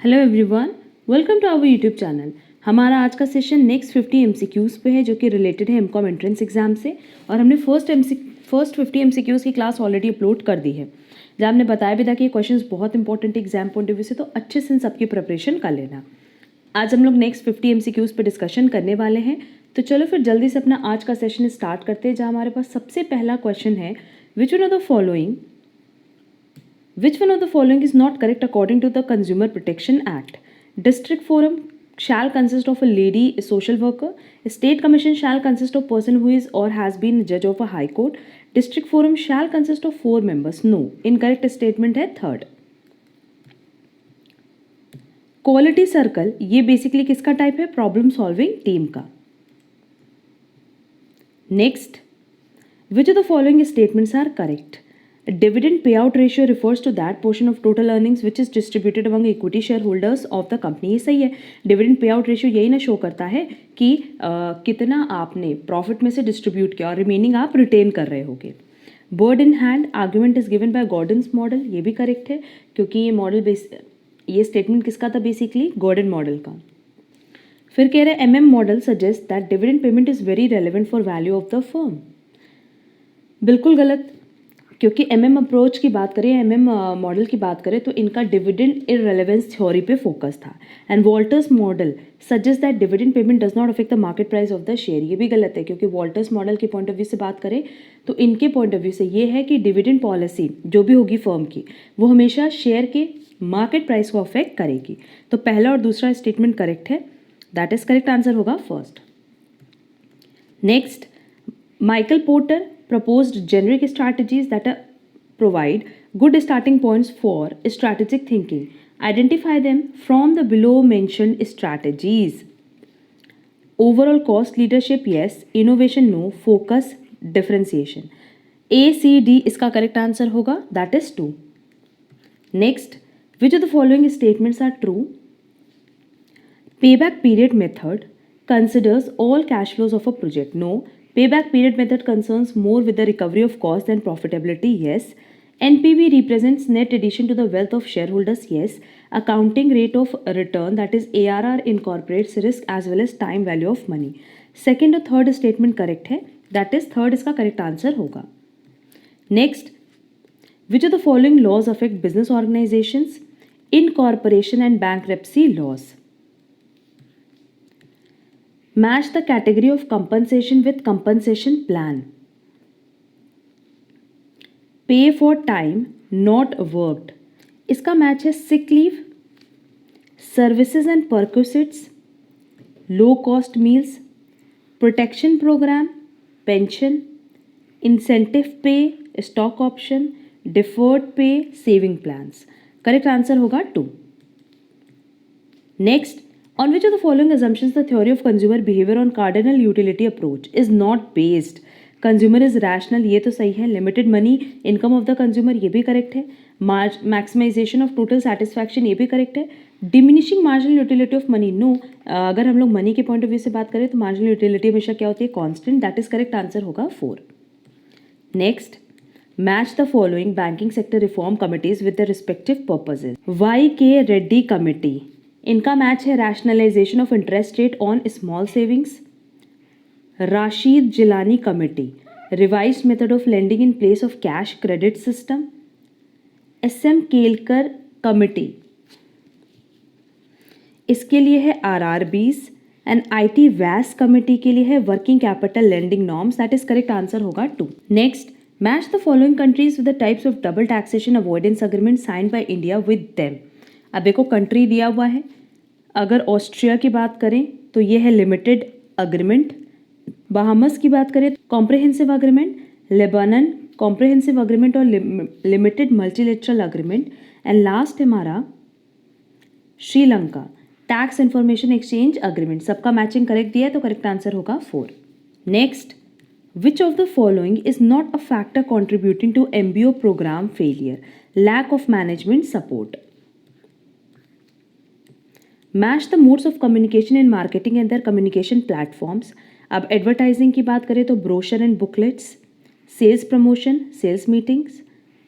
Hello everyone, welcome to our YouTube channel. हमारा आज का सेशन नेक्स्ट 50 एमसीक्यूज़ पे है जो कि रिलेटेड है एमकॉम एंट्रेंस एग्जाम से। और हमने फर्स्ट 50 एमसीक्यूज़ की क्लास ऑलरेडी अपलोड कर दी है, जहाँ हमने बताया भी था कि ये क्वेश्चंस बहुत important exam point of view से, तो अच्छे से इन सबकी प्रिपरेशन कर लेना। आज हम लोग नेक्स्ट 50 एमसीक्यूज़ पे डिस्कशन करने वाले हैं, तो चलो फिर जल्दी से अपना आज का सेशन स्टार्ट करते हैं। जहाँ हमारे पास सबसे पहला क्वेश्चन है, which one of the following Which one of the following is not correct according to the Consumer Protection Act? District Forum shall consist of a lady social worker. State Commission shall consist of person who is or has been a judge of a high court. District Forum shall consist of 4 members. No. Incorrect statement है third. Quality Circle ये basically किसका type है? Problem solving team का. Next, which of the following statements are correct? A dividend payout ratio refers to that portion of total earnings which is distributed among equity shareholders of the company. ये सही है. Dividend pay out ratio यही ना show करता है कि कितना आपने प्रॉफिट में से डिस्ट्रीब्यूट किया और रिमेनिंग आप रिटेन कर रहे होगे. Bird in hand argument is given by Gordon's model, ये भी करेक्ट है क्योंकि ये स्टेटमेंट किसका था? बेसिकली गॉर्डन मॉडल का. फिर कह रहे MM model suggest that dividend payment is very relevant for value of the firm. बिल्कुल गलत, क्योंकि MM अप्रोच की बात करें, MM मॉडल की बात करें तो इनका डिविडेंड इररेलेवेंस थ्योरी पे फोकस था. And Walter's model suggest that dividend payment does not affect the market price of the share. ये भी गलत है क्योंकि वॉल्टर्स मॉडल के पॉइंट ऑफ व्यू से बात करें तो इनके पॉइंट ऑफ व्यू से ये है कि डिविडेंड पॉलिसी जो भी होगी फर्म की वो हमेशा शेयर के मार्केट प्राइस को अफेक्ट करेगी. तो पहला और दूसरा स्टेटमेंट करेक्ट है, दैट इज करेक्ट आंसर होगा first. Next, Michael porter proposed generic strategies that provide good starting points for strategic thinking. Identify them from the below mentioned strategies. Overall cost leadership yes, innovation no, focus differentiation. A, C, D इसका correct answer होगा, that is 2. Next, which of the following statements are true? Payback period method considers all cash flows of a project. No. Payback period method concerns more with the recovery of cost than profitability. Yes. NPV represents net addition to the wealth of shareholders. Yes. Accounting rate of return, that is ARR, incorporates risk as well as time value of money. Second और third statement correct है, that is third इसका correct answer होगा. Next, which of the following laws affect business organizations? Incorporation and bankruptcy laws. Match the category of compensation with compensation plan. Pay for time not worked. इसका match है sick leave, services and perquisites, low cost meals, protection program, pension, incentive pay, stock option, deferred pay, saving plans. Correct answer होगा 2. Next, on which of the following assumptions the theory of consumer behavior on cardinal utility approach is not based? Consumer is rational, ये तो सही है. Limited money income of the consumer, ये भी correct है. Maximization of total satisfaction, ये भी correct है. Diminishing marginal utility of money, no. अगर हम लोग मनी के पॉइंट ऑफ व्यू से बात करें तो मार्जिनल यूटिलिटी हमेशा क्या होती है? Constant. That is correct answer होगा 4. Next, match the following banking sector reform committees with the respective purposes. YK Reddy committee, इनका मैच है rationalisation of interest rate on small savings. Rashid Jilani committee, revised method of lending in place of cash credit system. SM Kelkar committee, इसके लिए है RRBs. And IT Vaz committee के लिए है working capital lending norms. That is correct answer होगा 2. Next, match the following countries with the types of double taxation avoidance agreement signed by India with them. अब देखो country दिया हुआ है. अगर ऑस्ट्रिया की बात करें तो ये है लिमिटेड अग्रीमेंट. बहामस की बात करें comprehensive agreement. Lebanon comprehensive agreement और limited multilateral agreement. And last है हमारा Sri Lanka tax information exchange agreement. सबका मैचिंग करेक्ट दिया है तो करेक्ट आंसर होगा 4. Next, which of the following is not a factor contributing to MBO program failure? Lack of management support. Match the modes of communication in marketing and their communication platforms. अब advertising की बात करें तो brochure and booklets, sales promotion, sales meetings,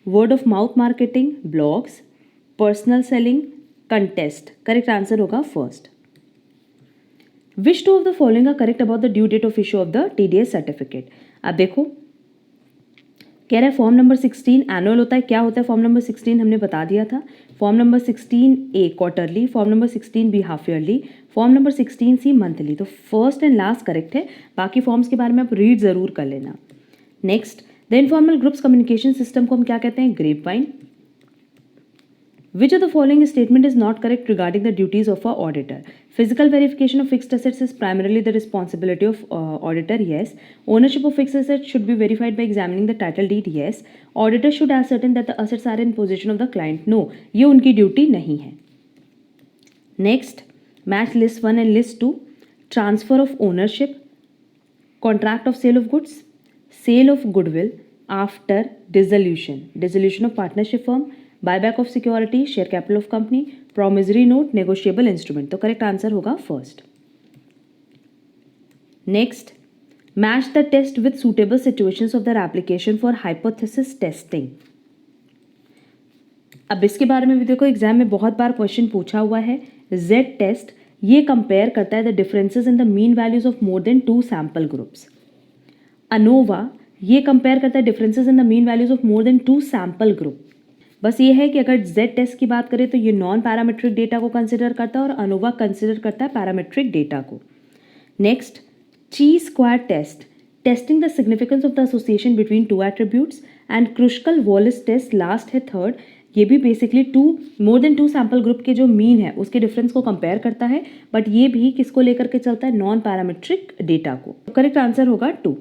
word of mouth marketing, blogs, personal selling, contest. Correct answer होगा first. Which two of the following are correct about the due date of issue of the TDS certificate. अब देखो कह रहा है form number 16 annual होता है। क्या होता है फॉर्म नंबर 16? हमने बता दिया था। Form number 16A quarterly, form number 16B half yearly, form number 16C monthly. तो फर्स्ट एंड लास्ट करेक्ट है। बाकी फॉर्म्स के बारे में आप रीड जरूर कर लेना। Next, the informal groups communication system को हम क्या कहते हैं? Grapevine. Which of the following statement is not correct regarding the duties of a auditor? Physical verification of fixed assets is primarily the responsibility of auditor. Yes. Ownership of fixed assets should be verified by examining the title deed. Yes. Auditor should ascertain that the assets are in possession of the client. No, ये उनकी duty नहीं है। Next, match list 1 and list 2. Transfer of ownership, contract of sale of goods, sale of goodwill after dissolution of partnership firm, buyback of security, share capital of company, promissory note, negotiable instrument. तो correct answer होगा first. Next, match the test with suitable situations of their application for hypothesis testing. अब इसके बारे में भी देखो exam में बहुत बार क्वेश्चन पूछा हुआ है। जेड टेस्ट ये कंपेयर करता है the differences in the mean values of more than 2 sample groups. ANOVA ये कंपेयर करता है differences in the mean values of more than 2 sample group. बस ये है कि अगर जेड टेस्ट की बात करें तो ये नॉन पैरामीट्रिक डेटा को कंसिडर करता है और अनोवा कंसिडर करता है पैरामीट्रिक डेटा को। Next, chi square test, testing the significance of the association between 2 attributes, and Kruskal Wallis test last है थर्ड। ये भी basically more than 2 sample group के जो मीन है उसके डिफरेंस को कंपेयर करता है, बट ये भी किसको लेकर के चलता है? नॉन पैरामीट्रिक डेटा को। करेक्ट आंसर होगा 2।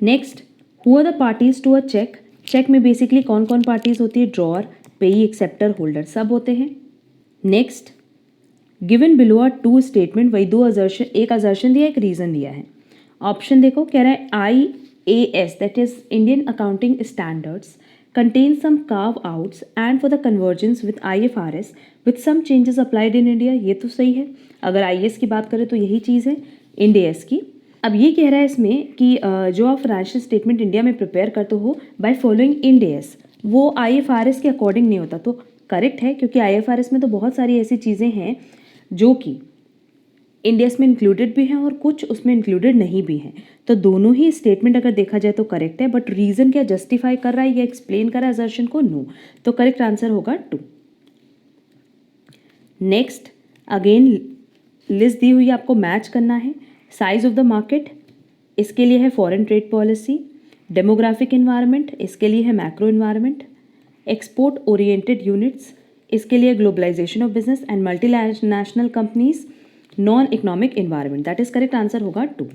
Next, who are the parties to a cheque. Cheque में बेसिकली कौन कौन पार्टीज होती है? ड्रॉअर, पेई, एक्सेप्टर, होल्डर सब होते हैं। Next, given below are 2 statement, वही 2 असर्शन, एक असर्शन दिया एक रीजन दिया है। ऑप्शन देखो कह रहा है IAS that is Indian accounting standards contain some carve outs and for the convergence with IFRS with some changes applied in India. ये तो सही है। अगर IAS की बात करें तो यही चीज़ है इंड AS की। अब ये कह रहा है इसमें कि जो आप फाइनेंशियल स्टेटमेंट इंडिया में प्रिपेयर करते हो बाय फॉलोइंग इंड AS, वो IFRS के अकॉर्डिंग नहीं होता। तो करेक्ट है, क्योंकि IFRS में तो बहुत सारी ऐसी चीज़ें हैं जो कि इंड AS में इंक्लूडेड भी हैं और कुछ उसमें इंक्लूडेड नहीं भी हैं। तो दोनों ही स्टेटमेंट अगर देखा जाए तो करेक्ट है, बट रीज़न क्या जस्टिफाई कर रहा है या एक्सप्लेन कर रहा है असर्शन को? नो। तो करेक्ट आंसर होगा 2। नेक्स्ट, अगेन लिस्ट दी हुई है, आपको मैच करना है। साइज ऑफ द मार्केट, इसके लिए है foreign trade policy. Demographic environment, इसके लिए है macro environment. Export oriented units, इसके लिए globalisation of business and multinational companies. Non economic environment, that is correct answer होगा 2।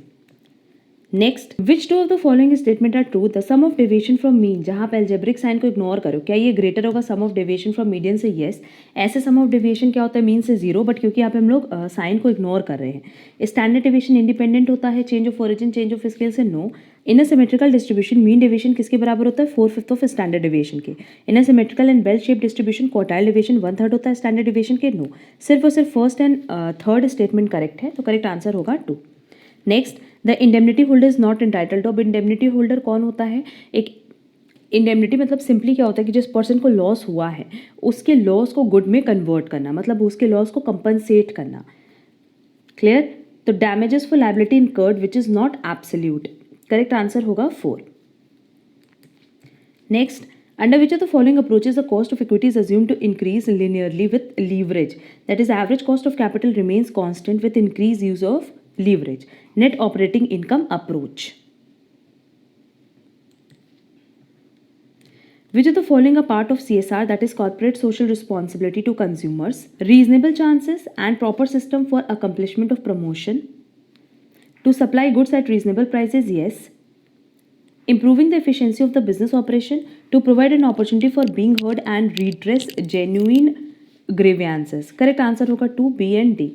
Next, which two of the following statement are true? The sum of deviation from mean, जहाँ पे algebraic sign को ignore करो, क्या ये greater होगा सम of deviation from median से? Yes. ऐसे सम ऑफ डेविएशन क्या होता है? मीन से 0, बट क्योंकि यहाँ पे हम लोग साइन को इग्नोर कर रहे हैं। स्टैंडर्ड डेविएशन इंडिपेंडेंट होता है change of origin, change of scale से? No. In a symmetrical distribution mean deviation किसके बराबर होता है? 4/5 ऑफ स्टैंडर्ड डेविएशन के। In a symmetrical and bell shape distribution quartile deviation 1/3 होता है स्टैंडर्ड डेविएशन के? नो। सिर्फ और सिर्फ first and third statement correct है, तो करेक्ट आंसर होगा 2। Next, the indemnity holder is not entitled. अब इंडेमनिटी होल्डर कौन होता है? एक इंडेमनिटी मतलब सिंपली क्या होता है कि जिस पर्सन को लॉस हुआ है उसके लॉस को गुड में कन्वर्ट करना, मतलब उसके लॉस को कंपनसेट करना। क्लियर? तो damages for liability incurred which is not absolute. Correct answer होगा 4। Next, under which of the following approaches the cost of equity is assumed to increase linearly with leverage? That is, average cost of capital remains constant with increased use of leverage. Net operating income approach. Which of the following are part of CSR, that is corporate social responsibility to consumers? Reasonable chances and proper system for accomplishment of promotion. To supply goods at reasonable prices? Yes. Improving the efficiency of the business operation, to provide an opportunity for being heard and redress genuine grievances. Correct answer होगा 2, B and D।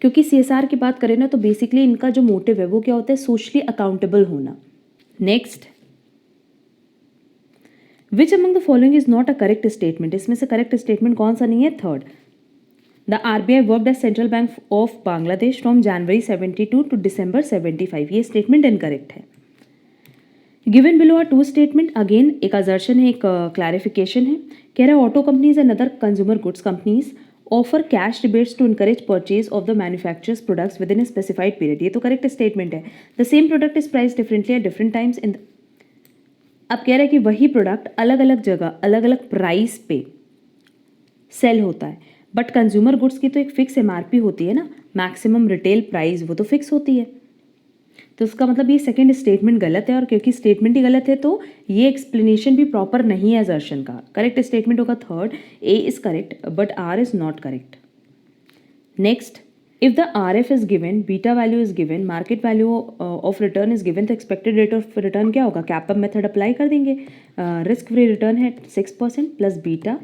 क्योंकि CSR की बात करें ना तो basically इनका जो motive है वो क्या होता है? सोशली अकाउंटेबल होना। Next, which among the following is not a correct statement? इसमें से करेक्ट स्टेटमेंट कौन सा नहीं है? Third, the RBI worked as central bank of Bangladesh from January 72 to December 75। ये स्टेटमेंट इनकरेक्ट है। Given below are two statement, again एक assertion है, एक क्लैरिफिकेशन है। कह रहा है auto companies and other consumer goods companies offer cash rebates to encourage purchase of the manufacturers products within a specified period. ये तो करेक्ट स्टेटमेंट है। The same product is price differently at different times in. अब कह रहा है कि वही product अलग अलग जगह अलग अलग प्राइस पे सेल होता है, बट कंज्यूमर गुड्स की तो एक फिक्स एमआरपी होती है ना, मैक्सिमम रिटेल प्राइस, वो तो फिक्स होती है। तो उसका मतलब ये सेकंड स्टेटमेंट गलत है, और क्योंकि स्टेटमेंट ही गलत है तो ये एक्सप्लेनेशन भी प्रॉपर नहीं है असर्शन का। करेक्ट स्टेटमेंट होगा third, A is correct but R is not correct. Next, if the R F is given, beta value is given, market value of return is given, तो expected rate of return क्या होगा, कैपअप method apply कर देंगे। Risk free return है 6% plus beta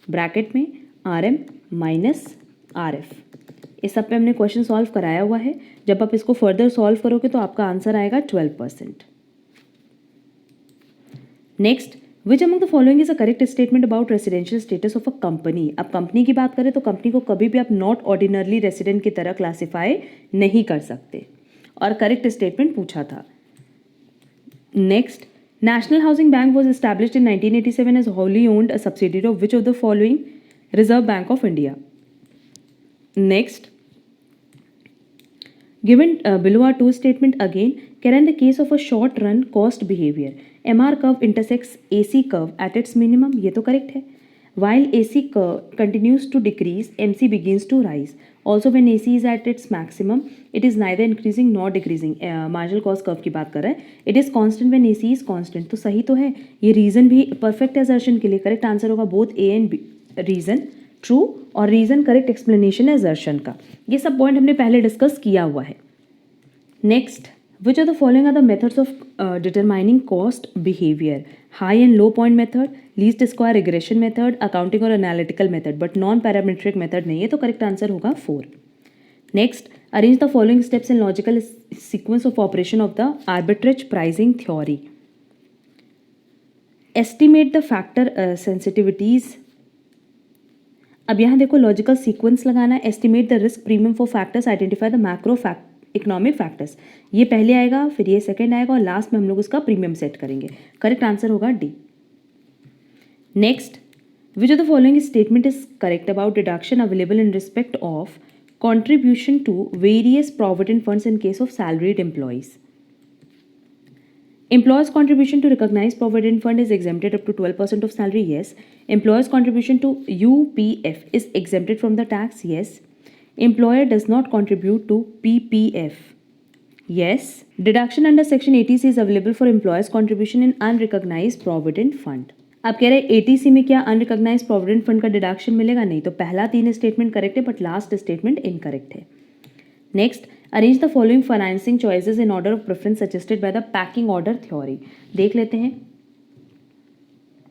bracket में R M minus R F. इस सब पे हमने क्वेश्चन सॉल्व कराया हुआ है। जब आप इसको फर्दर सॉल्व करोगे तो आपका आंसर आएगा 12%। Next, which among the following is a correct statement about residential status of a company. अब कंपनी की बात करें तो कंपनी को कभी भी आप नॉट ऑर्डिनरली रेसिडेंट की तरह क्लासीफाई नहीं कर सकते, और करेक्ट स्टेटमेंट पूछा था। Next, national housing bank was established in 1987 as wholly owned a subsidiary of which of the following, reserve bank of India. Next, given below are two statement again, can in the case of a short run cost behavior, MR curve intersects AC curve at its minimum, ये तो correct है। While AC curve continues to decrease, MC begins to rise. Also when AC is at its maximum, it is neither increasing nor decreasing. Marginal cost curve की बात कर रहा है। It is constant when AC is constant, तो सही तो है। ये reason भी perfect assertion के लिए correct answer होगा, both A and B reason true, और रीजन करेक्ट एक्सप्लेनेशन है असर्शन का। ये सब पॉइंट हमने पहले डिस्कस किया हुआ है। Next, which are the following are the methods of determining cost behaviour, high and low point method, least square regression method, accounting और analytical method, but non parametric method नहीं है, तो करेक्ट आंसर होगा 4। Next, arrange the following steps in logical sequence of operation of the arbitrage pricing theory. Estimate the factor sensitivities. अब यहाँ देखो logical sequence लगाना है। Estimate the risk premium for factors, identify the macro economic factors. ये पहले आएगा, फिर ये सेकंड आएगा, और लास्ट में हम लोग उसका प्रीमियम सेट करेंगे। करेक्ट आंसर होगा D. Next, which of the following statement is correct about deduction available in respect of contribution to various provident funds in case of salaried employees. Employers' contribution to recognized provident fund is exempted up to 12% of salary. Yes. Employers' contribution to UPF is exempted from the tax. Yes. Employer does not contribute to PPF. Yes. Deduction under section 80C is available for employers' contribution in unrecognized provident fund. अब कह रहे हैं 80C में क्या unrecognised provident fund का deduction मिलेगा, नहीं। तो पहला 3 स्टेटमेंट करेक्ट है, बट लास्ट स्टेटमेंट इनकरेक्ट है। Next, arrange the following financing choices in order of preference suggested by the packing order theory. देख लेते हैं।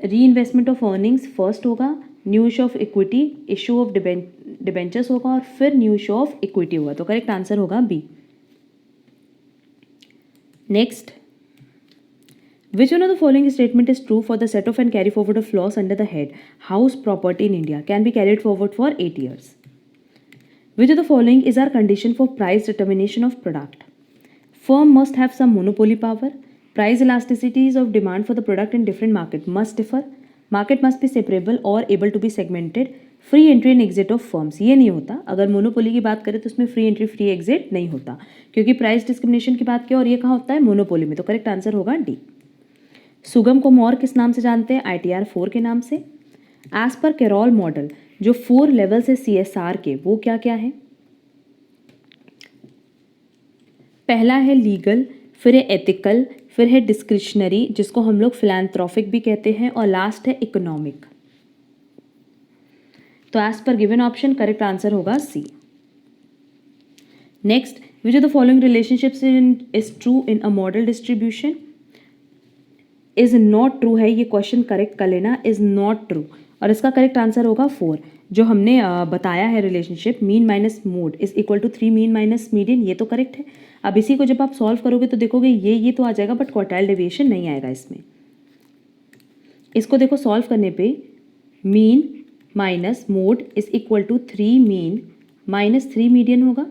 री इन्वेस्टमेंट ऑफ अर्निंग्स फर्स्ट होगा, new issue of equity, issue of debentures होगा, और फिर new issue of equity होगा। तो करेक्ट आंसर होगा B. Next, which one of the following statement is true for the set off and carry forward of laws under the head house property in India can be carried forward for 8 years? Which of the following is our condition for price determination of product? Firm must have some monopoly power. Price elasticities of demand for the product in different market must differ. Market must be separable or able to be segmented. Free entry and exit of firms, ये नहीं होता। अगर monopoly की बात करें तो उसमें free entry free exit नहीं होता, क्योंकि प्राइस डिस्क्रिमिनेशन की बात की, और ये कहाँ होता है, मोनोपोली में। तो करेक्ट आंसर होगा डी। सुगम को हम और किस नाम से जानते हैं, ITR 4 के नाम से। एज पर कैरोल मॉडल जो 4 लेवल्स है CSR के, वो क्या क्या है। पहला है लीगल, फिर है एथिकल, फिर है डिस्क्रिशनरी जिसको हम लोग फिलैंथ्रोपिक भी कहते हैं, और लास्ट है इकोनॉमिक। तो as per given option correct answer होगा C. Next, which of the following relationships is true in a model distribution. Is not true है, ये क्वेश्चन करेक्ट कर लेना, इज नॉट ट्रू, और इसका करेक्ट आंसर होगा 4। जो हमने बताया है relationship mean minus mode is equal to 3 mean minus median, ये तो करेक्ट है। अब इसी को जब आप सॉल्व करोगे तो देखोगे ये तो आ जाएगा, बट क्वार्टाइल डेविएशन नहीं आएगा इसमें। इसको देखो सॉल्व करने पे mean minus mode is equal to 3 mean minus 3 median होगा।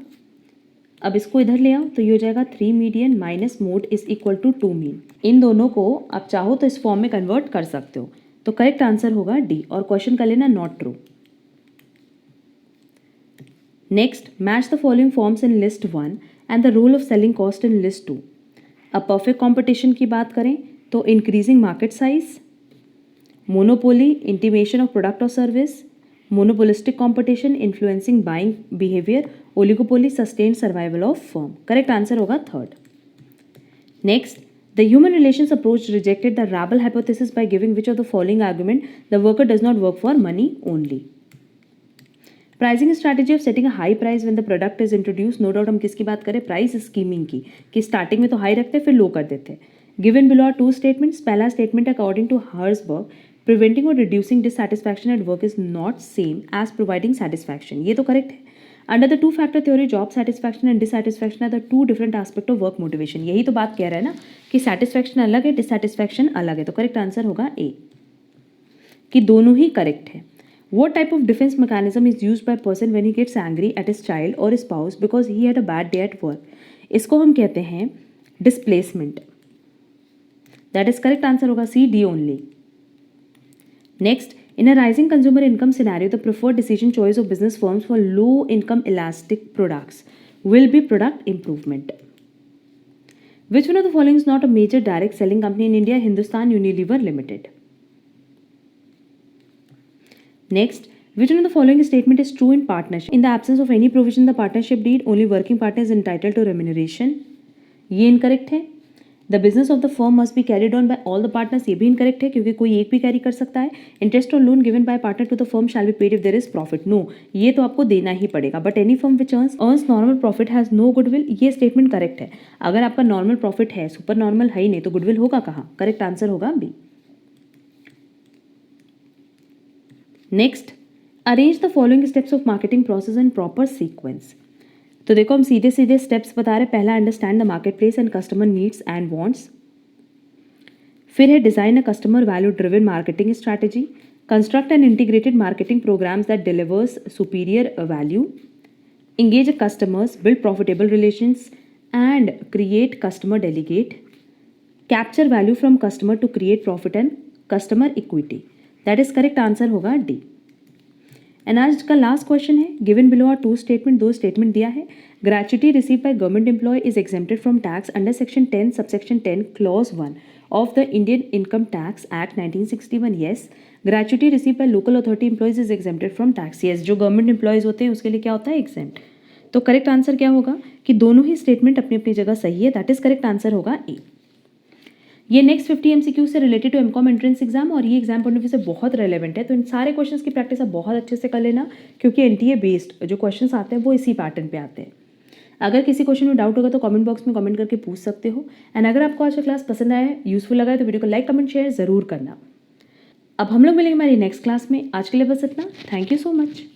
अब इसको इधर ले आओ तो ये हो जाएगा 3 median minus mode is equal to 2 mean. इन दोनों को आप चाहो तो इस फॉर्म में कन्वर्ट कर सकते हो। तो करेक्ट आंसर होगा डी और क्वेश्चन कर लेना not true. Next, match the following forms in list 1 and the rule of selling cost in list 2। अब परफेक्ट कॉम्पिटिशन की बात करें तो increasing market size, monopoly, intimation of product और service, monopolistic competition influencing buying behaviour, oligopoly, sustained survival of firm. Correct answer होगा third. Next, the human relations approach rejected the rabble hypothesis bye giving which of the following argument the worker does not work for money only. Pricing strategy of setting a high price when the product is introduce. No doubt हम किसकी बात करें, price skimming की, कि starting में तो high रखते फिर लो कर देते। Given below are two statements. पहला statement according to Herzberg preventing और reducing dissatisfaction at work is not same as providing satisfaction. ये तो करेक्ट है। Under the two factor theory job satisfaction and dissatisfaction are the two different aspect of work motivation. यही तो बात कह रहा है ना कि सेटिस्फैक्शन अलग है, डिससैटिस्फैक्शन अलग है। तो करेक्ट आंसर होगा ए, कि दोनों ही करेक्ट है। What type of defense mechanism is used by person when he gets angry at his child or his spouse because he had a bad day at work? इसको हम कहते हैं displacement. That is correct answer होगा C, D only. Next, in a rising consumer income scenario, the preferred decision choice of business firms for low income elastic products will be product improvement. Which one of the following is not a major direct selling company in India? Hindustan Unilever Limited. Next, which one of the following statement is true in partnership? In the absence of any provision in the partnership deed, only working partner is entitled to remuneration. ये incorrect है। The business of the firm must be carried on by all the partners. ये भी incorrect है क्योंकि कोई एक भी carry कर सकता है। Interest or loan given by partner to the firm shall be paid if there is profit. No, ये तो आपको देना ही पड़ेगा। But any firm which earns normal profit has no goodwill. ये स्टेटमेंट करेक्ट है। अगर आपका नॉर्मल प्रॉफिट है, सुपर नॉर्मल है ही नहीं, तो गुडविल होगा कहाँ? करेक्ट आंसर होगा B. Next, arrange the following steps of marketing process in proper sequence. तो देखो हम सीधे सीधे स्टेप्स बता रहे। पहला, understand the market place and customer needs and wants. फिर है design a customer value driven marketing strategy, construct and integrated marketing programs that delivers superior value, engage customers, build profitable relations and create customer delegate, capture value from customer to create profit and customer equity. That is correct answer होगा D. And आज का last question है, given below are two statement, दो statement दिया है। Gratuity receive by government employ is exempted from tax under section 10 subsection 10 clause 1 of the Indian income tax act 1961। Yes, gratuity receive by local authority employees is exempted from tax. Yes, जो government employees होते हैं उसके लिए क्या होता है? Exempt. तो correct answer क्या होगा कि दोनों ही स्टेटमेंट अपनी अपनी जगह सही है। दैट इज करेक्ट आंसर होगा ए। ये नेक्स्ट 50 एमसीक्यू से related to MCom entrance exam और ये एग्जाम पॉइंट ऑफ व्यू से बहुत रेलेवेंट है। तो इन सारे क्वेश्चंस की प्रैक्टिस आप बहुत अच्छे से कर लेना क्योंकि एनटीए बेस्ड जो क्वेश्चंस आते हैं वो इसी पैटर्न पे आते हैं। अगर किसी क्वेश्चन में डाउट होगा तो कमेंट बॉक्स में कमेंट करके पूछ सकते हो। एंड अगर आपको आज का क्लास पसंद आया है, यूजफुल लगा है, तो वीडियो को लाइक कमेंट शेयर जरूर करना। अब हम लोग मिलेंगे हमारी नेक्स्ट क्लास में। आज के लिए बस इतना। Thank you so much.